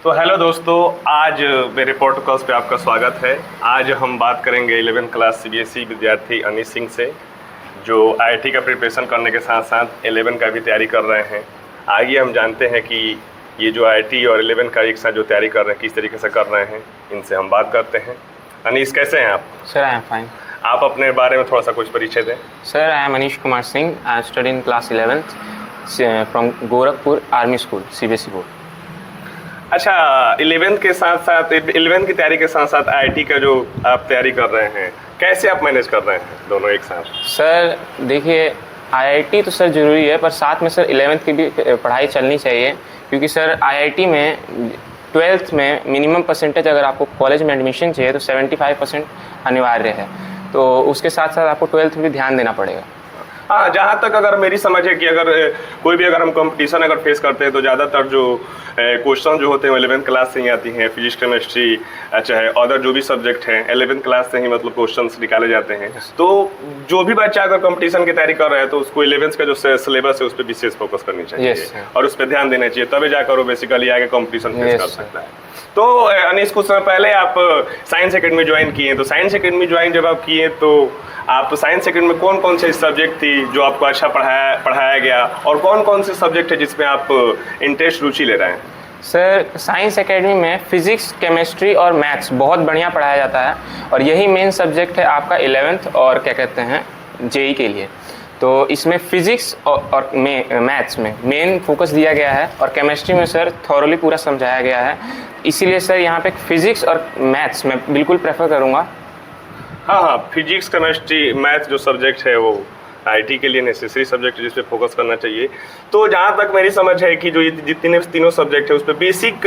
तो हेलो दोस्तों, आज मेरे पॉडकास्ट पे आपका स्वागत है। आज हम बात करेंगे 11th क्लास सीबीएसई विद्यार्थी अनीश सिंह से, जो आईआईटी का प्रिपरेशन करने के साथ साथ 11 का भी तैयारी कर रहे हैं। आइए हम जानते हैं कि ये जो आईआईटी और 11 का एक साथ जो तैयारी कर रहे हैं किस तरीके से कर रहे हैं। इनसे हम बात करते हैं। अनीश, कैसे हैं आप? Sir, I am fine. आप अपने बारे में थोड़ा सा कुछ परिचय दें। Sir, I am Anish Kumar Singh. I study in class 11th from Gorakhpur army school, CBSE board. अच्छा, 11th के साथ साथ 11th की तैयारी के साथ साथ आईआईटी का जो आप तैयारी कर रहे हैं, कैसे आप मैनेज कर रहे हैं दोनों एक साथ? सर देखिए, आईआईटी तो सर ज़रूरी है, पर साथ में सर 11th की भी पढ़ाई चलनी चाहिए, क्योंकि सर आईआईटी में 12th में मिनिमम परसेंटेज अगर आपको कॉलेज में एडमिशन चाहिए तो 75% अनिवार्य है। तो उसके साथ साथ आपको 12th में भी ध्यान देना पड़ेगा। हाँ, जहाँ तक अगर मेरी समझ है कि अगर कोई भी अगर हम कंपटीशन अगर फेस करते हैं तो ज़्यादातर जो क्वेश्चन जो होते हैं 11th क्लास से ही आती हैं। फिजिक्स, केमिस्ट्री, चाहे अदर जो भी सब्जेक्ट हैं 11th क्लास से ही मतलब क्वेश्चंस निकाले जाते हैं। तो जो भी बच्चा अगर कंपटीशन की तैयारी कर रहा है तो उसको 11th का जो सिलेबस है उस पर विशेष फोकस करनी चाहिए और उस पर ध्यान देना चाहिए, तभी जाकर वो बेसिकली आगे कंपटीशन फेस कर सकता है। तो अनीश, कुछ समय पहले आप साइंस एकेडमी ज्वाइन किए, तो साइंस एकेडमी ज्वाइन जब आप किए तो आप साइंस एकेडमी में कौन कौन से सब्जेक्ट थी जो आपको अच्छा पढ़ाया गया, और कौन कौन से सब्जेक्ट है जिसमें आप इंटरेस्ट रुचि ले रहे हैं? सर, साइंस एकेडमी में फिजिक्स, केमिस्ट्री और मैथ्स बहुत बढ़िया पढ़ाया जाता है, और यही मेन सब्जेक्ट है आपका 11th और क्या कहते हैं जेई के लिए। तो इसमें फिजिक्स और मैथ्स में मेन फोकस दिया गया है, और केमिस्ट्री में सर थॉरली पूरा समझाया गया है। इसीलिए सर यहाँ पे फिजिक्स और मैथ्स मैं बिल्कुल प्रेफर करूँगा। हाँ, फिजिक्स, केमिस्ट्री, मैथ जो सब्जेक्ट है वो आईटी के लिए नेसेसरी सब्जेक्ट है जिस पे फोकस करना चाहिए। तो जहाँ तक मेरी समझ है कि जो ये जितने तीनों सब्जेक्ट है उस पर बेसिक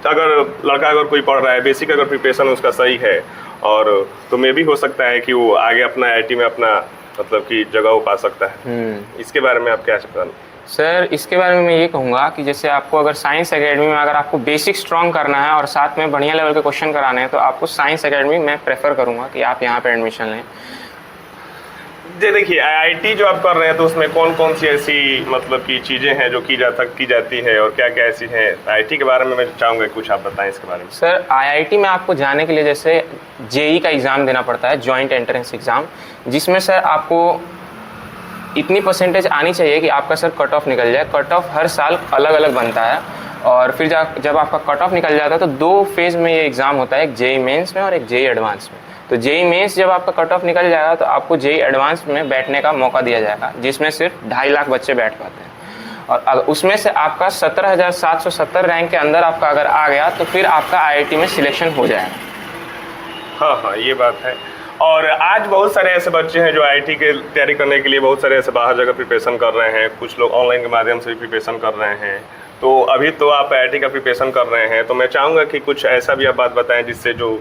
अगर लड़का अगर कोई पढ़ रहा है, बेसिक अगर प्रिपरेशन उसका सही है, और तो मे भी हो सकता है कि वो आगे अपना आईआईटी में अपना मतलब कि जगह वो पा सकता है। इसके बारे में आप क्या चाहते हैं? सर, इसके बारे में मैं ये कहूँगा कि जैसे आपको अगर साइंस एकेडमी में अगर आपको बेसिक स्ट्रॉन्ग करना है और साथ में बढ़िया लेवल के क्वेश्चन कराने हैं तो आपको साइंस एकेडमी मैं प्रेफर करूँगा कि आप यहाँ पे एडमिशन लें। देखिए, आईआईटी जो आप कर रहे हैं तो उसमें कौन कौन सी ऐसी मतलब की चीज़ें हैं जो की जाती है, और क्या क्या ऐसी हैं आईआईटी के बारे में मैं चाहूँगा कुछ आप बताएं इसके बारे में। सर, आईआईटी में आपको जाने के लिए जैसे जेई का एग्ज़ाम देना पड़ता है, जॉइंट एंट्रेंस एग्ज़ाम, जिसमें सर आपको इतनी परसेंटेज आनी चाहिए कि आपका सर कट ऑफ निकल जाए। कट ऑफ हर साल अलग अलग बनता है, और फिर जब आपका कट ऑफ निकल जाता है तो 2 फेज़ में ये एग्ज़ाम होता है, एक जेई मेंस में और एक जेई एडवांस में। तो जेई मेंस जब आपका कट ऑफ निकल जाएगा तो आपको जेई एडवांस में बैठने का मौका दिया जाएगा, जिसमें सिर्फ 2.5 लाख बच्चे बैठ पाते हैं, और उसमें से आपका 17,770 रैंक के अंदर आपका अगर आ गया तो फिर आपका आईआईटी में सिलेक्शन हो जाएगा। हाँ, ये बात है। और आज बहुत सारे ऐसे बच्चे हैं जो आईआईटी के तैयारी करने के लिए बहुत सारे ऐसे बाहर जगह प्रिपरेशन कर रहे हैं। कुछ लोग ऑनलाइन के माध्यम से भी प्रिपरेशन कर रहे हैं। तो अभी तो आप आईआईटी का प्रिपरेशन कर रहे हैं, तो मैं चाहूँगा कि कुछ ऐसा भी आप बात बताएं जिससे जो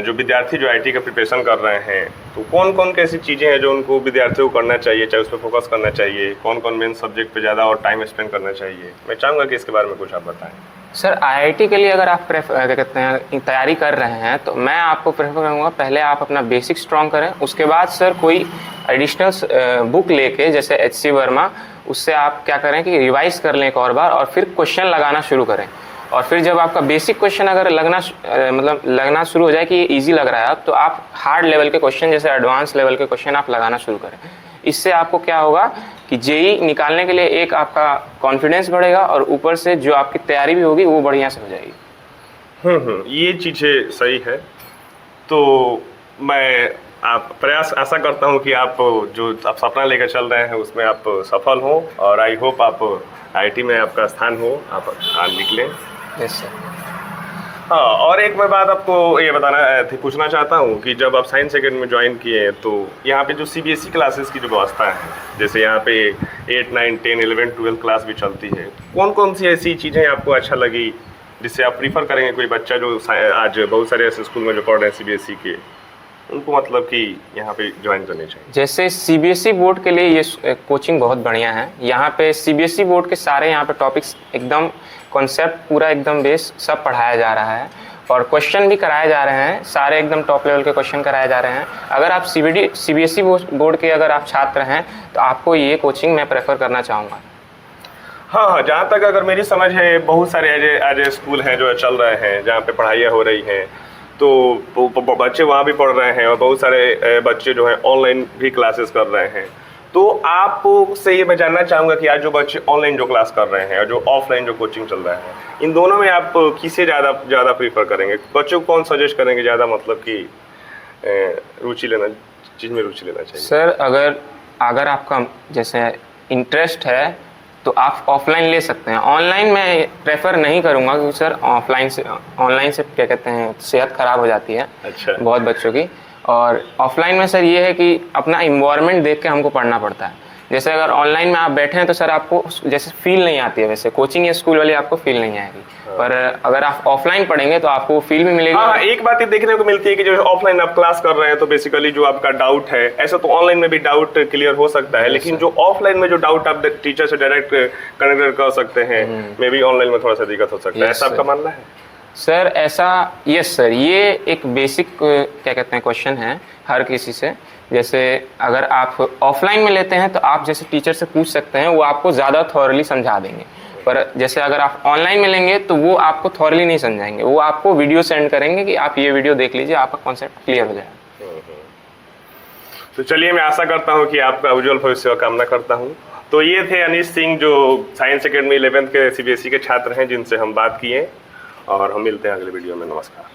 विद्यार्थी जो आईआईटी का प्रिपरेशन कर रहे हैं तो कौन कौन कैसी चीज़ें हैं जो उनको विद्यार्थियों को करना चाहिए, चाहे उस पर फोकस करना चाहिए, कौन कौन मेन सब्जेक्ट पे ज़्यादा और टाइम स्पेंड करना चाहिए। मैं चाहूँगा कि इसके बारे में कुछ आप बताएं। सर, आईआईटी के लिए अगर आप क्या कहते हैं तैयारी कर रहे हैं तो मैं आपको प्रेफर करूँगा पहले आप अपना बेसिक स्ट्रॉन्ग करें, उसके बाद सर कोई एडिशनल बुक लेके जैसे एचसी वर्मा, उससे आप क्या करें कि रिवाइज कर लें एक और बार, और फिर क्वेश्चन लगाना शुरू करें। और फिर जब आपका बेसिक क्वेश्चन अगर लगना शुरू हो जाए कि ये ईजी लग रहा है तो आप हार्ड लेवल के क्वेश्चन जैसे एडवांस लेवल के क्वेश्चन आप लगाना शुरू करें। इससे आपको क्या होगा कि जेई निकालने के लिए एक आपका कॉन्फिडेंस बढ़ेगा, और ऊपर से जो आपकी तैयारी भी होगी वो बढ़िया से हो जाएगी। ये चीज़ें सही है। तो मैं आशा करता हूँ कि आप जो आप सपना लेकर चल रहे हैं उसमें आप सफल हो, और आई होप आप आईआईटी में आपका स्थान हो, आप निकलें। Yes sir. हाँ, और एक मैं बात आपको ये पूछना चाहता हूँ कि जब आप साइंस एकेडमी में ज्वाइन किए तो यहाँ पे जो सीबीएसई क्लासेस की जो व्यवस्था है, जैसे यहाँ पे 8, 9, 10, 11, 12 क्लास भी चलती है, कौन कौन सी ऐसी चीज़ें आपको अच्छा लगी जिससे आप प्रीफर करेंगे कोई बच्चा जो आज बहुत सारे ऐसे स्कूल में जो पढ़ रहे हैं सीबीएसई के, उनको मतलब कि यहाँ पे ज्वाइन करनी चाहिए? जैसे सीबीएसई बोर्ड के लिए ये कोचिंग बहुत बढ़िया है। यहाँ पे सीबीएसई बोर्ड के सारे यहाँ पे टॉपिक्स एकदम कॉन्सेप्ट पूरा एकदम बेस सब पढ़ाया जा रहा है, और क्वेश्चन भी कराए जा रहे हैं, सारे एकदम टॉप लेवल के क्वेश्चन कराए जा रहे हैं। अगर आप सीबीएसई बोर्ड के अगर आप छात्र हैं तो आपको ये कोचिंग मैं प्रेफर करना चाहूँगा। हाँ हाँ, जहाँ तक अगर मेरी समझ है, बहुत सारे एज स्कूल हैं जो चल रहे हैं जहाँ पे पढ़ाइयाँ हो रही हैं, तो बच्चे वहाँ भी पढ़ रहे हैं और बहुत सारे बच्चे जो हैं ऑनलाइन भी क्लासेस कर रहे हैं। तो आप से ये मैं जानना चाहूँगा कि आज जो बच्चे ऑनलाइन जो क्लास कर रहे हैं और जो ऑफलाइन जो कोचिंग चल रहा है, इन दोनों में आप किसे ज़्यादा प्रीफर करेंगे? बच्चों को कौन सजेस्ट करेंगे ज़्यादा, मतलब कि रुचि लेना, चीज़ में रुचि लेना चाहिए? सर अगर आपका जैसे इंटरेस्ट है तो आप ऑफलाइन ले सकते हैं। ऑनलाइन मैं प्रेफर नहीं करूँगा क्योंकि सर ऑनलाइन से क्या कहते हैं सेहत ख़राब हो जाती है अच्छा। बहुत बच्चों की। और ऑफलाइन में सर ये है कि अपना इन्वायरमेंट देख के हमको पढ़ना पड़ता है। जैसे अगर ऑनलाइन में आप बैठे हैं तो सर आपको जैसे फील नहीं आती है, वैसे कोचिंग या स्कूल वाली आपको फील नहीं आएगी। पर अगर आप ऑफलाइन पढ़ेंगे तो आपको फील भी मिलेगी। हाँ, एक बात ये देखने को मिलती है कि जो ऑफलाइन आप क्लास कर रहे हैं तो बेसिकली जो आपका डाउट है, ऐसा तो ऑनलाइन में भी डाउट क्लियर हो सकता है, लेकिन जो ऑफलाइन में जो डाउट आप टीचर से डायरेक्ट कनेक्ट कर सकते हैं, मे बी ऑनलाइन में थोड़ा सा दिक्कत हो सकता है। ऐसा आपका मानना है? सर ऐसा, यस सर, ये एक बेसिक क्या कहते हैं क्वेश्चन है हर किसी से। जैसे अगर आप ऑफलाइन में लेते हैं तो आप जैसे टीचर से पूछ सकते हैं, वो आपको ज़्यादा थॉरली समझा देंगे। पर जैसे अगर आप ऑनलाइन में लेंगे तो वो आपको थॉरली नहीं समझाएंगे, वो आपको वीडियो सेंड करेंगे कि आप ये वीडियो देख लीजिए, आपका कॉन्सेप्ट क्लियर हो जाएगा। तो चलिए, मैं आशा करता हूँ कि आपका उज्जवल भविष्य का कामना करता हूँ। तो ये थे अनीश सिंह, जो साइंस एकेडमी 11th के CBSE के छात्र हैं, जिनसे हम बात किए, और हम मिलते हैं अगले वीडियो में। नमस्कार।